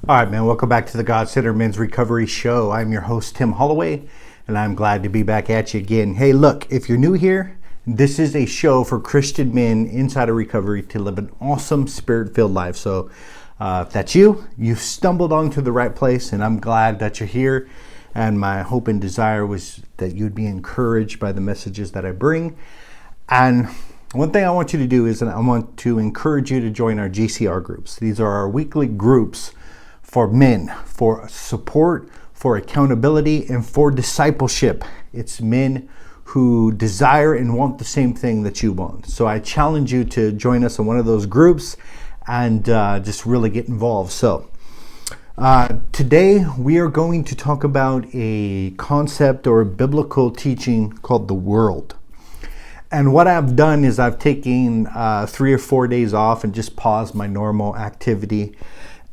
All right, man, welcome back to the God-Centered Men's Recovery Show. I'm your host, Tim Holloway, and I'm glad to be back at you again. Hey, look, if you're new here, this is a show for Christian men inside of recovery to live an awesome spirit-filled life. So if that's you, you've stumbled onto the right place, and I'm glad that you're here. And my hope and desire was that you'd be encouraged by the messages that I bring. And one thing I want you to do is I want to encourage you to join our GCR groups. These are our weekly groups for men, for support, for accountability, and for discipleship. It's men who desire and want the same thing that you want. So I challenge you to join us in one of those groups and just really get involved. So today we are going to talk about a concept or a biblical teaching called the world. And what I've done is I've taken 3 or 4 days off and just paused my normal activity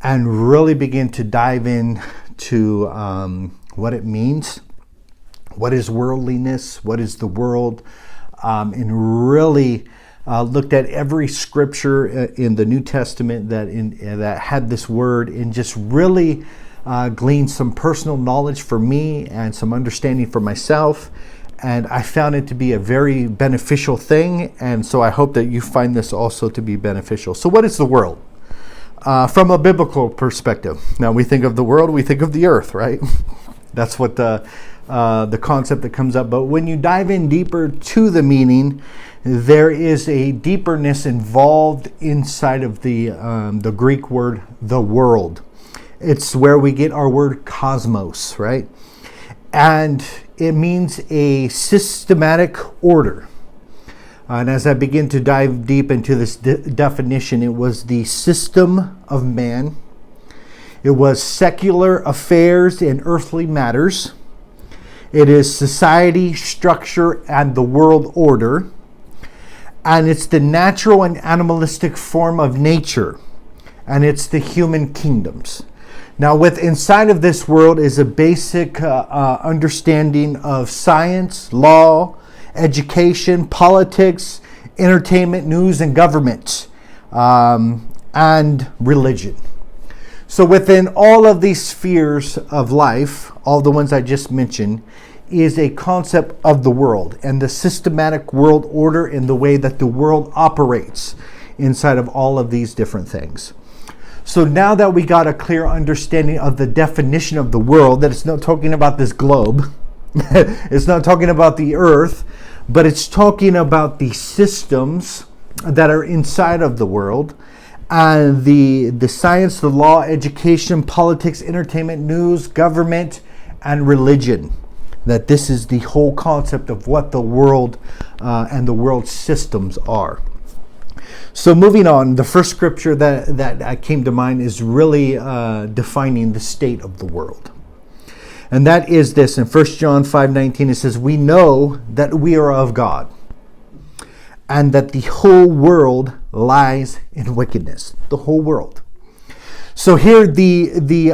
and really begin to dive in to what it means, what is worldliness, what is the world, and really looked at every scripture in the New Testament that had this word, and just really gleaned some personal knowledge for me and some understanding for myself. And I found it to be a very beneficial thing, and so I hope that you find this also to be beneficial. So what is the world? From a biblical perspective. Now, we think of the world, we think of the earth, right? That's what the concept that comes up. But when you dive in deeper to the meaning, there is a deeperness involved inside of the Greek word, the world. It's where we get our word cosmos, right? And it means a systematic order. And as I begin to dive deep into this definition, it was the system of man. It was secular affairs and earthly matters. It is society, structure, and the world order. And it's the natural and animalistic form of nature. And it's the human kingdoms. Now, inside of this world is a basic understanding of science, law, education, politics, entertainment, news, and government, and religion. So within all of these spheres of life, all the ones I just mentioned, is a concept of the world and the systematic world order in the way that the world operates inside of all of these different things. So now that we got a clear understanding of the definition of the world, that it's not talking about this globe, it's not talking about the earth, but it's talking about the systems that are inside of the world, and the science, the law, education, politics, entertainment, news, government, and religion. That this is the whole concept of what the world and the world systems are. So moving on, the first scripture that came to mind is really defining the state of the world. And that is this, in 1 John 5:19, it says, "We know that we are of God, and that the whole world lies in wickedness." The whole world. So here the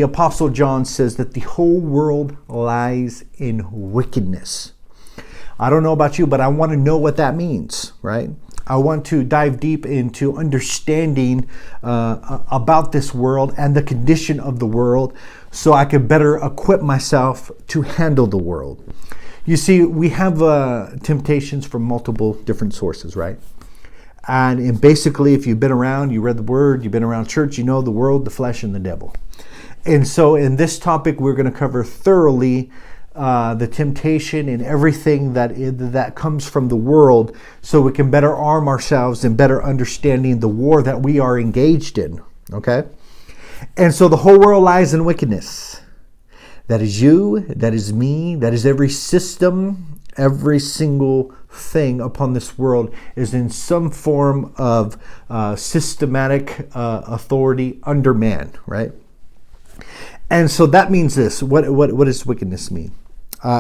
Apostle John says that the whole world lies in wickedness. I don't know about you, but I want to know what that means, right? I want to dive deep into understanding about this world and the condition of the world, so I can better equip myself to handle the world. You see, we have temptations from multiple different sources, right? And basically, if you've been around, you read the word, you've been around church, you know the world, the flesh, and the devil. And so in this topic, we're going to cover thoroughly the temptation and everything that comes from the world, so we can better arm ourselves in better understanding the war that we are engaged in, okay? And so the whole world lies in wickedness. That is you, that is me, that is every system, every single thing upon this world is in some form of systematic authority under man, right? And so that means this. What does wickedness mean?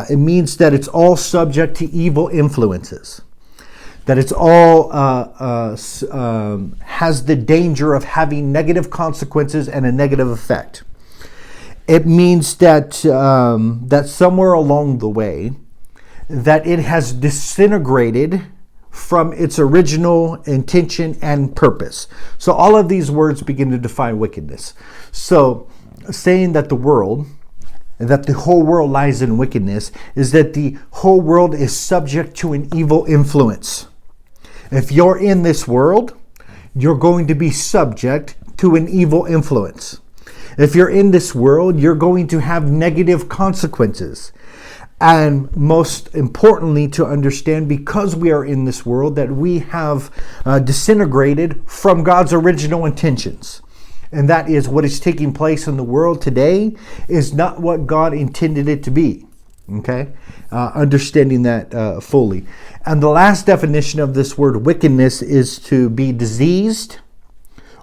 It means that it's all subject to evil influences. That it's all has the danger of having negative consequences and a negative effect. It means that that somewhere along the way, that it has disintegrated from its original intention and purpose. So all of these words begin to define wickedness. So saying that the whole world lies in wickedness is that the whole world is subject to an evil influence. If you're in this world, you're going to be subject to an evil influence. If you're in this world, you're going to have negative consequences. And most importantly, to understand, because we are in this world, that we have disintegrated from God's original intentions. And that is what is taking place in the world today is not what God intended it to be. Okay? Understanding that fully. And the last definition of this word wickedness is to be diseased,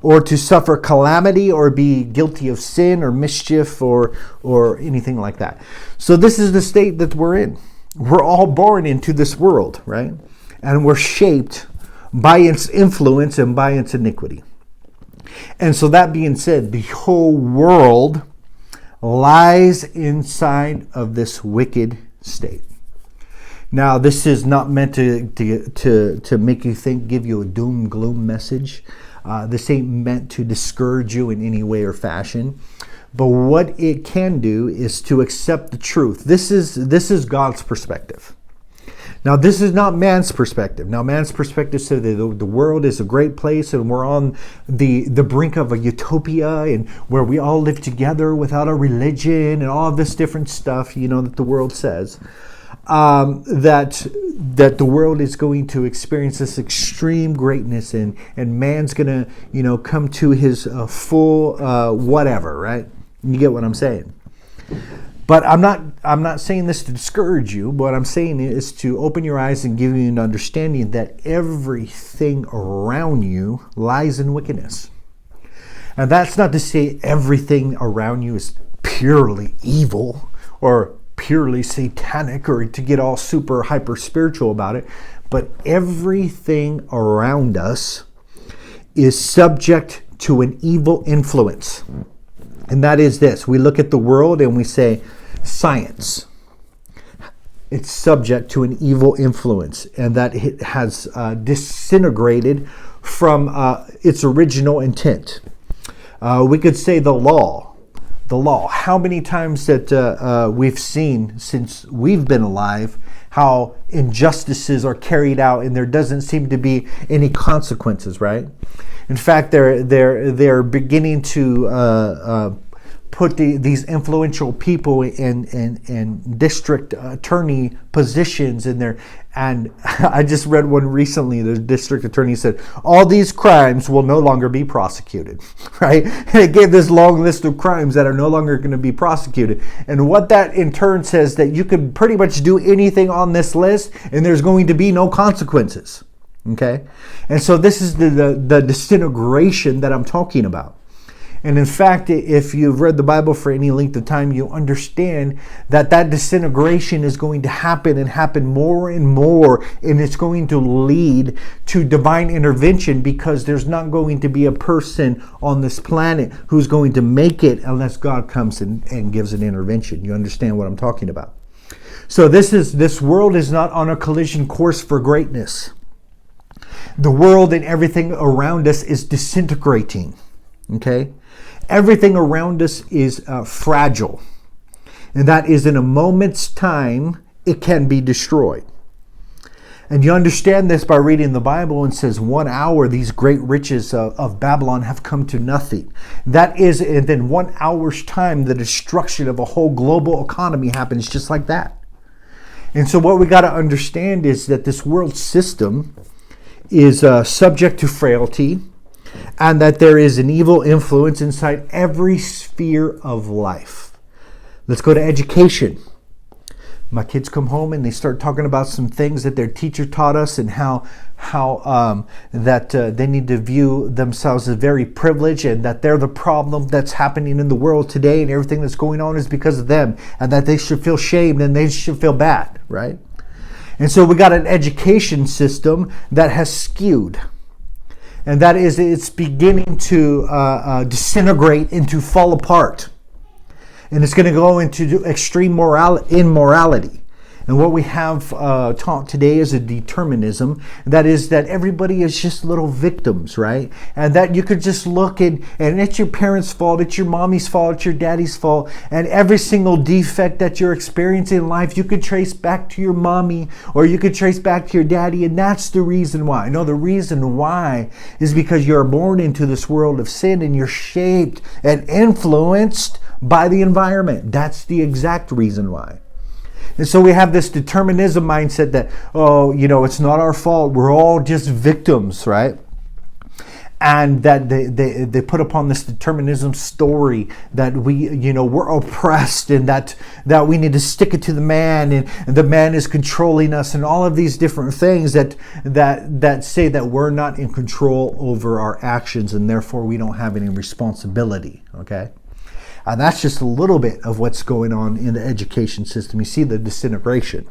or to suffer calamity, or be guilty of sin or mischief, or anything like that. So this is the state that we're in. We're all born into this world, right? And we're shaped by its influence and by its iniquity. And so that being said, the whole world lies inside of this wicked state. Now, this is not meant to make you think, give you a doom gloom message. This ain't meant to discourage you in any way or fashion. But what it can do is to accept the truth. This is God's perspective. Now, this is not man's perspective. Now, man's perspective says that the world is a great place and we're on the brink of a utopia, and where we all live together without a religion and all of this different stuff, that the world says. That the world is going to experience this extreme greatness, and man's going to, come to his full whatever, right? You get what I'm saying? But I'm not saying this to discourage you. What I'm saying is to open your eyes and give you an understanding that everything around you lies in wickedness. And that's not to say everything around you is purely evil or purely satanic, or to get all super hyper spiritual about it, but everything around us is subject to an evil influence. And that is this: we look at the world and we say, science, it's subject to an evil influence, and that it has disintegrated from its original intent. We could say the law. How many times that we've seen since we've been alive how injustices are carried out and there doesn't seem to be any consequences, right? In fact, they're beginning to put these influential people in district attorney positions in there. And I just read one recently. The district attorney said, all these crimes will no longer be prosecuted, right? And it gave this long list of crimes that are no longer going to be prosecuted. And what that in turn says, that you can pretty much do anything on this list and there's going to be no consequences, okay? And so this is the disintegration that I'm talking about. And in fact, if you've read the Bible for any length of time, you understand that disintegration is going to happen and happen more and more, and it's going to lead to divine intervention, because there's not going to be a person on this planet who's going to make it unless God comes and gives an intervention. You understand what I'm talking about? So this world is not on a collision course for greatness. The world and everything around us is disintegrating, okay? Everything around us is fragile. And that is, in a moment's time, it can be destroyed. And you understand this by reading the Bible, and says 1 hour these great riches of Babylon have come to nothing. That is, and then 1 hour's time, the destruction of a whole global economy happens just like that. And so what we got to understand is that this world system is subject to frailty, and that there is an evil influence inside every sphere of life. Let's go to education. My kids come home and they start talking about some things that their teacher taught us, and how they need to view themselves as very privileged, and that they're the problem that's happening in the world today, and everything that's going on is because of them, and that they should feel shamed and they should feel bad, right? And so we got an education system that has skewed. And that is, it's beginning to disintegrate and to fall apart. And it's going to go into extreme immorality. And what we have taught today is a determinism. That is that everybody is just little victims, right? And that you could just look and it's your parents' fault, it's your mommy's fault, it's your daddy's fault. And every single defect that you're experiencing in life, you could trace back to your mommy or you could trace back to your daddy. And that's the reason why. No, the reason why is because you're born into this world of sin and you're shaped and influenced by the environment. That's the exact reason why. And so we have this determinism mindset that, oh, it's not our fault. We're all just victims, right? And that they put upon this determinism story that we're oppressed and that we need to stick it to the man and the man is controlling us and all of these different things that say that we're not in control over our actions and therefore we don't have any responsibility, okay? And that's just a little bit of what's going on in the education system. You see the disintegration.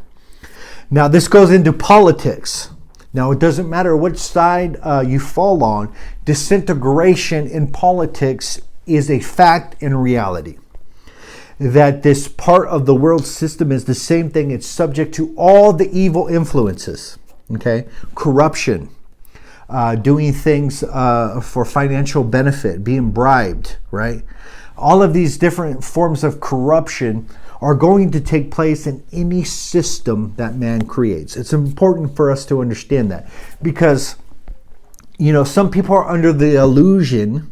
Now, this goes into politics. Now, it doesn't matter which side you fall on. Disintegration in politics is a fact and reality. That this part of the world system is the same thing. It's subject to all the evil influences. Okay? Corruption. Doing things for financial benefit. Being bribed, right? All of these different forms of corruption are going to take place in any system that man creates. It's important for us to understand that because, some people are under the illusion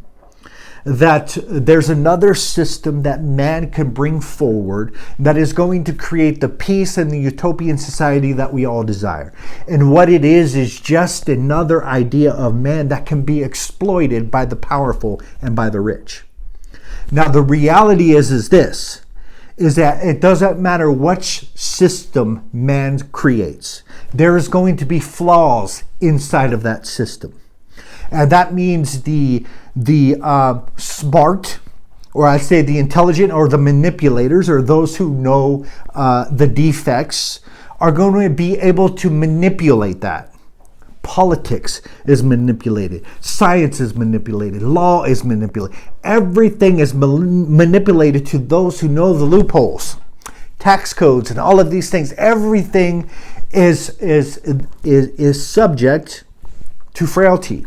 that there's another system that man can bring forward that is going to create the peace and the utopian society that we all desire. And what it is just another idea of man that can be exploited by the powerful and by the rich. Now, the reality is that it doesn't matter which system man creates. There is going to be flaws inside of that system. And that means the smart, or I say the intelligent, or the manipulators, or those who know the defects, are going to be able to manipulate that. Politics is manipulated. Science is manipulated. Law is manipulated. Everything is manipulated to those who know the loopholes. Tax codes and all of these things. Everything is subject to frailty.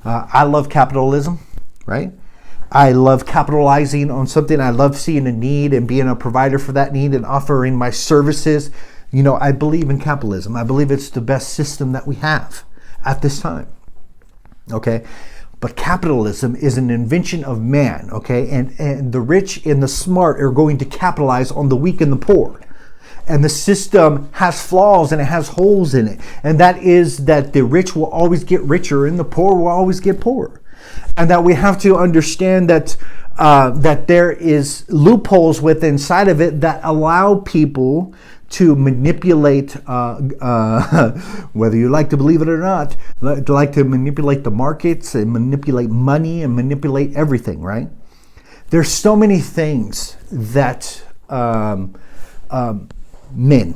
I love capitalism, right? I love capitalizing on something. I love seeing a need and being a provider for that need and offering my services. I believe in capitalism. I believe it's the best system that we have at this time. Okay? But capitalism is an invention of man, okay? And the rich and the smart are going to capitalize on the weak and the poor. And the system has flaws and it has holes in it. And that is that the rich will always get richer and the poor will always get poorer. And that we have to understand that there is loopholes within inside of it that allow people to manipulate, whether you like to believe it or not, to manipulate the markets and manipulate money and manipulate everything, right? There's so many things that men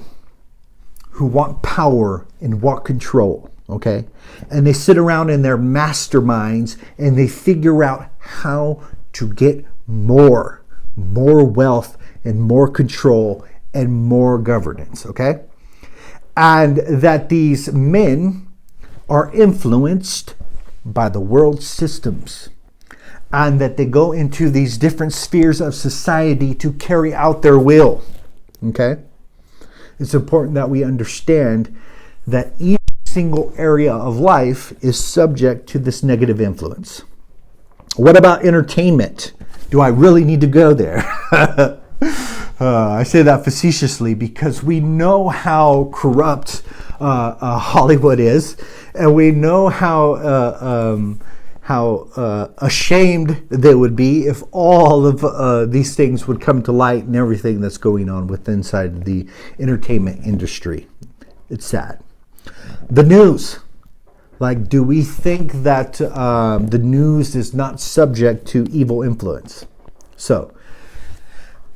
who want power and want control, okay? And they sit around in their masterminds and they figure out how to get more wealth and more control and more governance, okay? And that these men are influenced by the world systems and that they go into these different spheres of society to carry out their will, okay? It's important that we understand that each single area of life is subject to this negative influence. What about entertainment? Do I really need to go there? I say that facetiously because we know how corrupt Hollywood is, and we know how ashamed they would be if all of these things would come to light and everything that's going on within inside the entertainment industry. It's sad. The news. Like, do we think that the news is not subject to evil influence? So,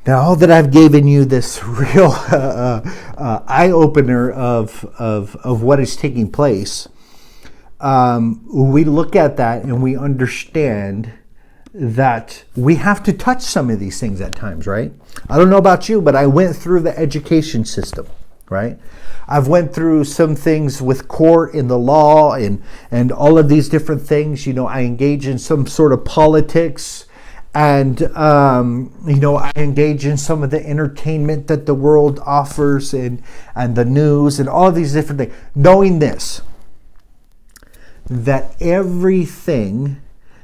now that I've given you this real eye-opener of what is taking place, we look at that and we understand that we have to touch some of these things at times, right? I don't know about you, but I went through the education system, right? I've went through some things with court and the law and all of these different things. I engage in some sort of politics, and I engage in some of the entertainment that the world offers and the news and all of these different things, knowing this, that everything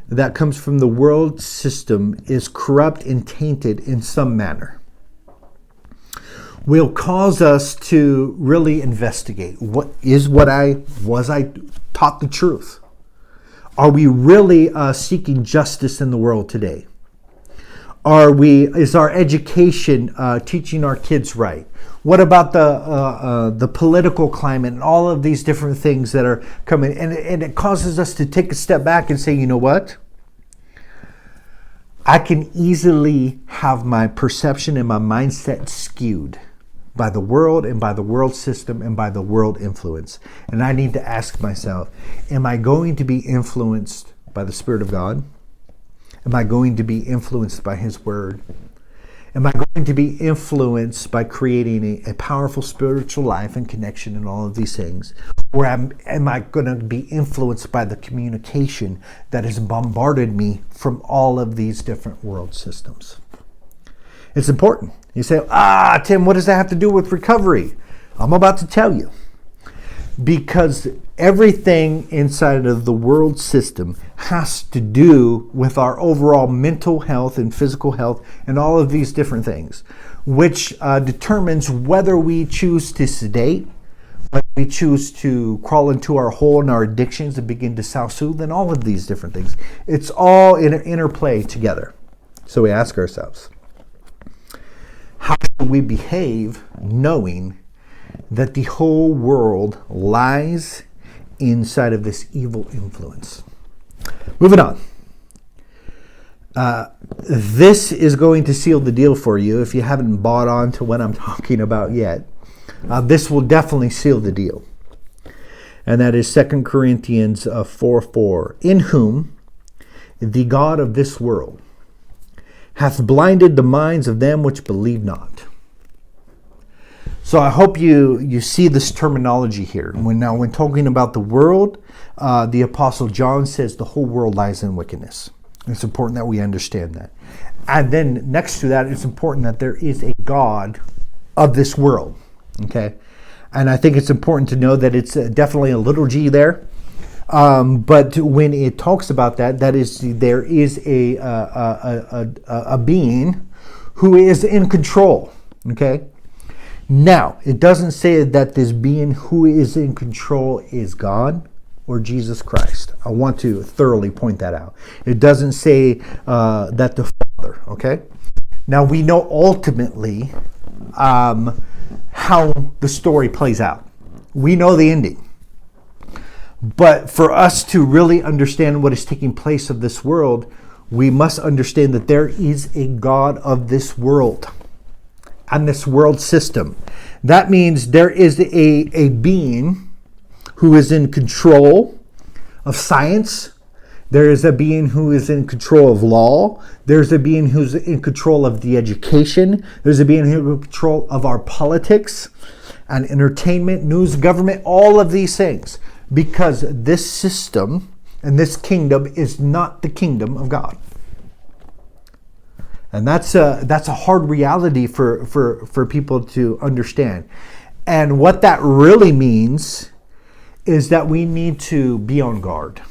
that comes from the world system is corrupt and tainted in some manner, will cause us to really investigate was I taught the truth? Are we really seeking justice in the world today? Is our education teaching our kids right? What about the political climate and all of these different things that are coming? And it causes us to take a step back and say, you know what? I can easily have my perception and my mindset skewed by the world and by the world system and by the world influence. And I need to ask myself, am I going to be influenced by the Spirit of God? Am I going to be influenced by His Word? Am I going to be influenced by creating a powerful spiritual life and connection and all of these things? Or am I going to be influenced by the communication that has bombarded me from all of these different world systems? It's important. You say, Tim, what does that have to do with recovery? I'm about to tell you. Because everything inside of the world system has to do with our overall mental health and physical health and all of these different things, which determines whether we choose to sedate, whether we choose to crawl into our hole in our addictions and begin to self-soothe, and all of these different things. It's all in an interplay together. So we ask ourselves, how should we behave knowing that the whole world lies inside of this evil influence? Moving on. This is going to seal the deal for you if you haven't bought on to what I'm talking about yet. This will definitely seal the deal. And that is 2 Corinthians 4:4. In whom the God of this world hath blinded the minds of them which believe not. So I hope you see this terminology here. When talking about the world, the Apostle John says the whole world lies in wickedness. It's important that we understand that. And then next to that, it's important that there is a God of this world. Okay? And I think it's important to know that it's definitely a little g there. But when it talks about that, there is a being who is in control. Okay? Now, it doesn't say that this being who is in control is God or Jesus Christ. I want to thoroughly point that out. It doesn't say that the Father, okay? Now, we know ultimately how the story plays out. We know the ending. But for us to really understand what is taking place of this world, we must understand that there is a God of this world and this world system. That means there is a being who is in control of science. There is a being who is in control of law. There's a being who's in control of the education. There's a being who's in control of our politics and entertainment, news, government, all of these things. Because this system and this kingdom is not the kingdom of God. And that's a hard reality for people to understand. And what that really means is that we need to be on guard.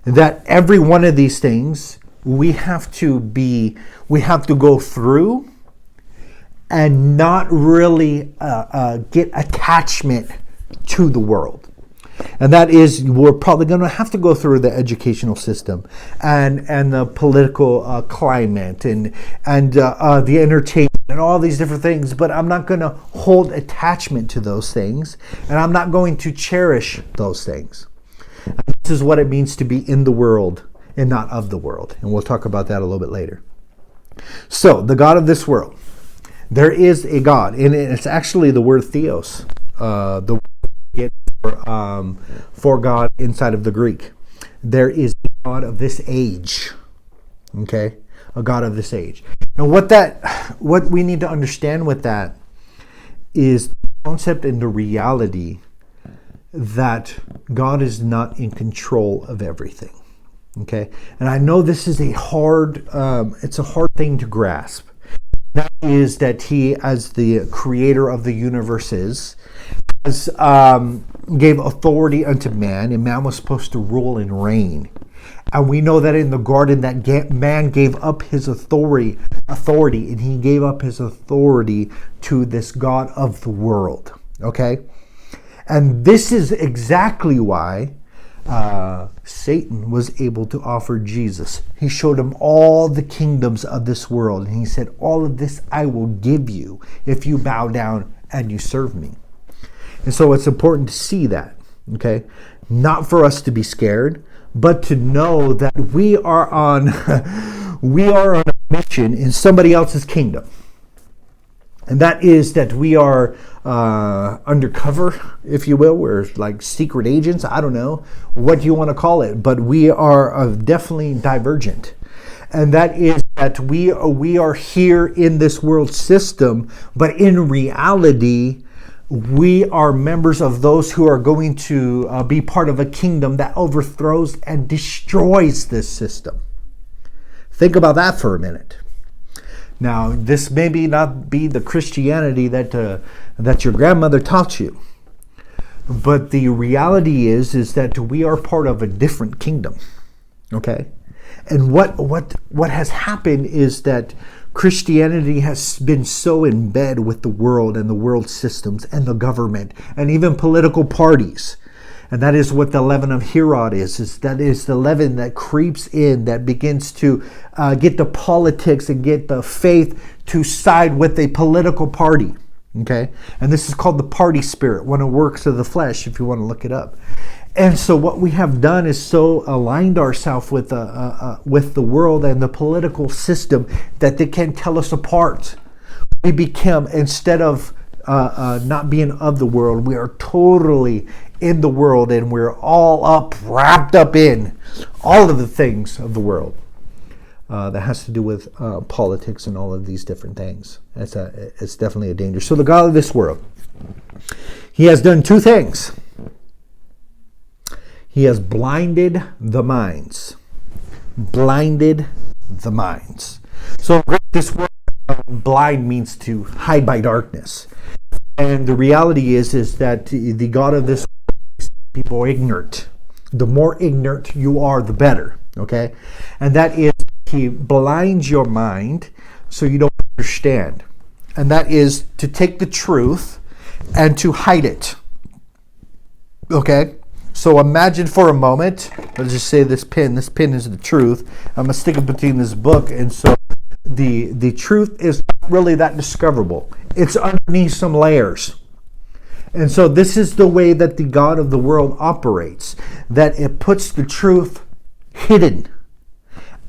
That every one of these things we have to go through and not really get attachment to the world. And that is, we're probably going to have to go through the educational system and the political climate and the entertainment and all these different things. But I'm not going to hold attachment to those things, and I'm not going to cherish those things. And this is what it means to be in the world and not of the world. And we'll talk about that a little bit later. So, the God of this world. There is a God, and it's actually the word theos. The word we get for God inside of the Greek. There is a God of this age. Okay? A God of this age. And what we need to understand with that is the concept and the reality that God is not in control of everything. Okay? And I know this is it's a hard thing to grasp. That is that he, as the creator of the universe gave authority unto man, and man was supposed to rule and reign. And we know that in the garden that man gave up his authority, and he gave up his authority to this God of the world. Okay? And this is exactly why Satan was able to offer Jesus. He showed him all the kingdoms of this world, and he said, all of this I will give you if you bow down and you serve me. And so it's important to see that, okay? Not for us to be scared, but to know that we are on a mission in somebody else's kingdom. And that is that we are undercover, if you will. We're like secret agents. I don't know what you want to call it, but we are definitely divergent. And that is that we are here in this world system, but in reality, we are members of those who are going to be part of a kingdom that overthrows and destroys this system. Think about that for a minute. Now, this may not be the Christianity that your grandmother taught you, but the reality is that we are part of a different kingdom. Okay, and what has happened is that Christianity has been so in bed with the world and the world systems and the government and even political parties. And that is what the leaven of Herod is that is the leaven that creeps in, that begins to get the politics and get the faith to side with a political party. Okay? And this is called the party spirit, one of the works of the flesh, if you want to look it up. And so what we have done is so aligned ourselves with the world and the political system that they can't tell us apart. We become, instead of not being of the world, we are totally in the world, and we're all wrapped up in all of the things of the world that has to do with politics and all of these different things. It's definitely a danger. So the God of this world, he has done two things. He has blinded the minds. Blinded the minds. So this word blind means to hide by darkness. And the reality is that the God of this world makes people ignorant. The more ignorant you are, the better. Okay? And that is, he blinds your mind so you don't understand. And that is to take the truth and to hide it. Okay? So imagine for a moment, let's just say this pin is the truth. I'm going to stick it between this book, and so the truth is not really that discoverable. It's underneath some layers. And so this is the way that the God of the world operates, that it puts the truth hidden,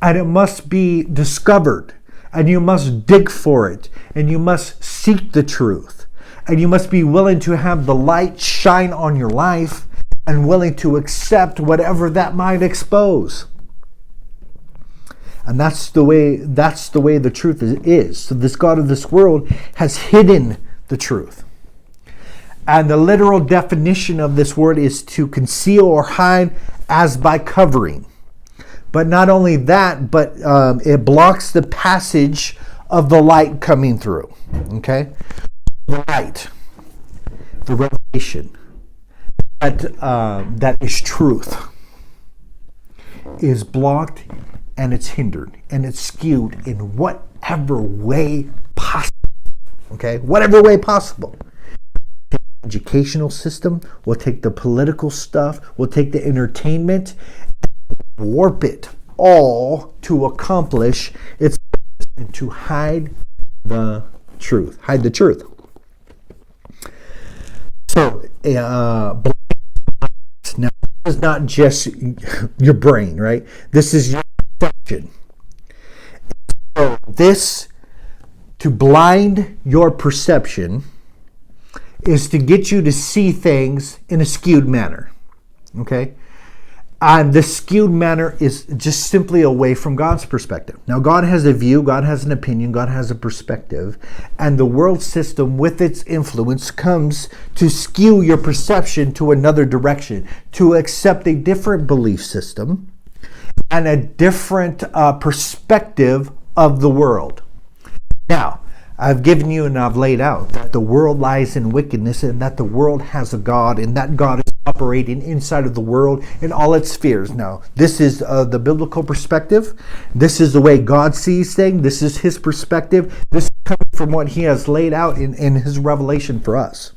and it must be discovered, and you must dig for it, and you must seek the truth, and you must be willing to have the light shine on your life, and willing to accept whatever that might expose. And that's the way the truth is. So this God of this world has hidden the truth. And the literal definition of this word is to conceal or hide as by covering. But not only that, but it blocks the passage of the light coming through. Okay? The light, the revelation, that is truth, is blocked, and it's hindered, and it's skewed in whatever way possible. Okay? Whatever way possible. The educational system, we'll take the political stuff, we'll take the entertainment, and warp it all to accomplish its purpose and to hide the truth. Hide the truth. So, now, this is not just your brain, right? This is your perception. So this, to blind your perception, is to get you to see things in a skewed manner. Okay? And the skewed manner is just simply away from God's perspective. Now, God has a view, God has an opinion, God has a perspective, and the world system with its influence comes to skew your perception to another direction, to accept a different belief system and a different perspective of the world. Now, I've given you and I've laid out that the world lies in wickedness and that the world has a God and that God is operating inside of the world in all its spheres. Now, this is the biblical perspective. This is the way God sees things. This is his perspective. This is coming from what he has laid out in his revelation for us.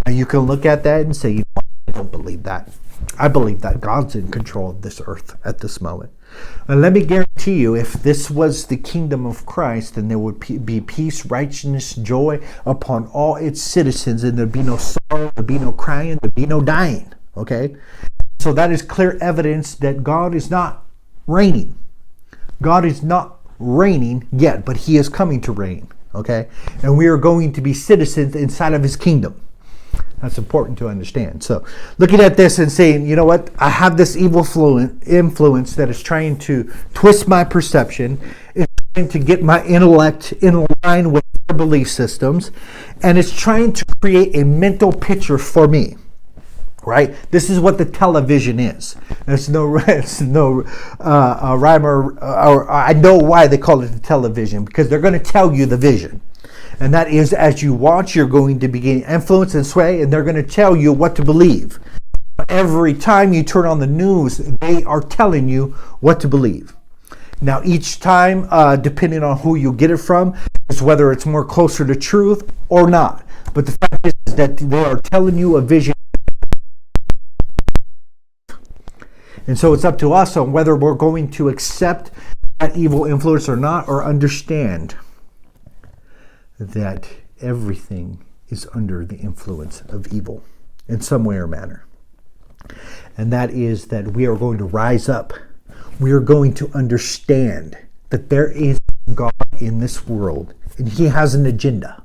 And you can look at that and say, you know, I don't believe that. I believe that God's in control of this earth at this moment. And let me guarantee you, if this was the kingdom of Christ, then there would be peace, righteousness, joy upon all its citizens, and there'd be no sorrow, there'd be no crying, there'd be no dying. Okay? So that is clear evidence that God is not reigning. God is not reigning yet, but he is coming to reign. Okay? And we are going to be citizens inside of his kingdom. That's important to understand. So looking at this and saying, you know what, I have this evil influence that is trying to twist my perception, it's trying to get my intellect in line with their belief systems, and it's trying to create a mental picture for me. Right? This is what the television is. It's no rhyme or I know why they call it the television, because they're going to tell you the vision. And that is, as you watch, you're going to begin influence and sway, and they're going to tell you what to believe. Every time you turn on the news, they are telling you what to believe. Now, each time, depending on who you get it from, is whether it's more closer to truth or not. But the fact is that they are telling you a vision. And so it's up to us on whether we're going to accept that evil influence or not, or understand that everything is under the influence of evil in some way or manner. And that is that we are going to rise up. We are going to understand that there is God in this world, and he has an agenda.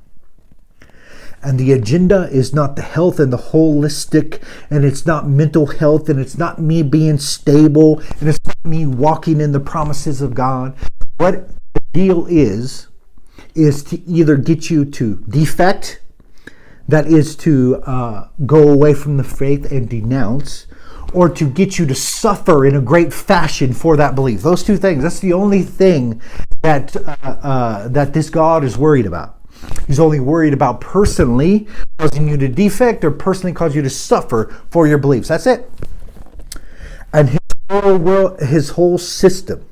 And the agenda is not the health and the holistic, and it's not mental health, and it's not me being stable, and it's not me walking in the promises of God. What the deal is to either get you to defect, that is to go away from the faith and denounce, or to get you to suffer in a great fashion for that belief. Those two things, that's the only thing that that this God is worried about. He's only worried about personally causing you to defect or personally cause you to suffer for your beliefs. That's it. And his whole system,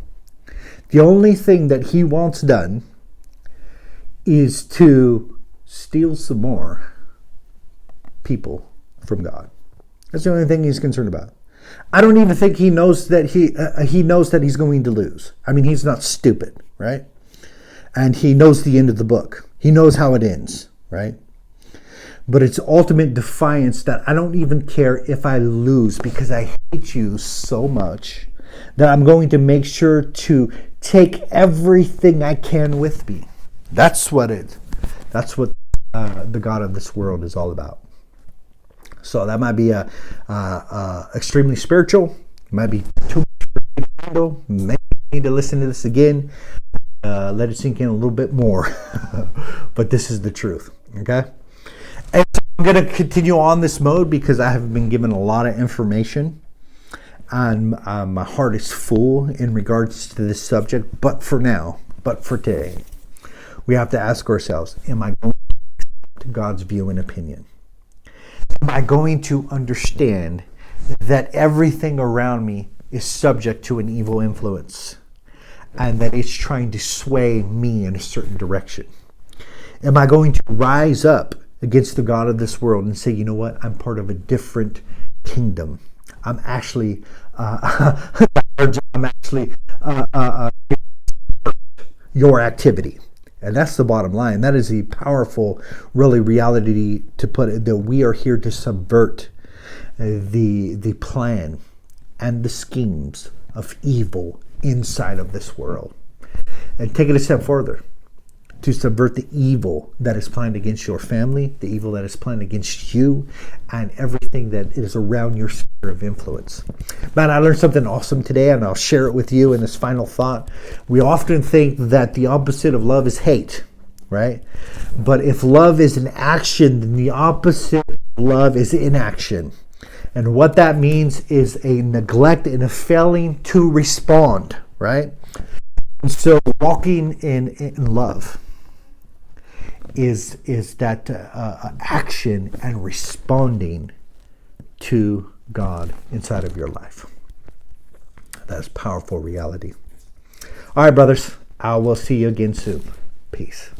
the only thing that he wants done is to steal some more people from God. That's the only thing he's concerned about. I don't even think he knows that he knows that he's going to lose. I mean, he's not stupid, right? And he knows the end of the book. He knows how it ends, right? But it's ultimate defiance that I don't even care if I lose, because I hate you so much that I'm going to make sure to take everything I can with me. That's what the God of this world is all about. So that might be extremely spiritual. It might be too much for me to handle. Maybe I need to listen to this again. Let it sink in a little bit more. But this is the truth. Okay? And so I'm going to continue on this mode because I have been given a lot of information. And my heart is full in regards to this subject. But for today, we have to ask ourselves, am I going to accept God's view and opinion? Am I going to understand that everything around me is subject to an evil influence and that it's trying to sway me in a certain direction? Am I going to rise up against the God of this world and say, you know what, I'm part of a different kingdom. I'm actually your activity. And that's the bottom line. That is the powerful, really, reality to put it, that we are here to subvert the plan and the schemes of evil inside of this world. And take it a step further, to subvert the evil that is planned against your family, the evil that is planned against you, and everything that is around your sphere of influence. Man, I learned something awesome today, and I'll share it with you in this final thought. We often think that the opposite of love is hate, right? But if love is an action, then the opposite of love is inaction. And what that means is a neglect and a failing to respond, right? And so walking in love is that action and responding to God inside of your life. That is powerful reality. All right, brothers, I will see you again soon. Peace.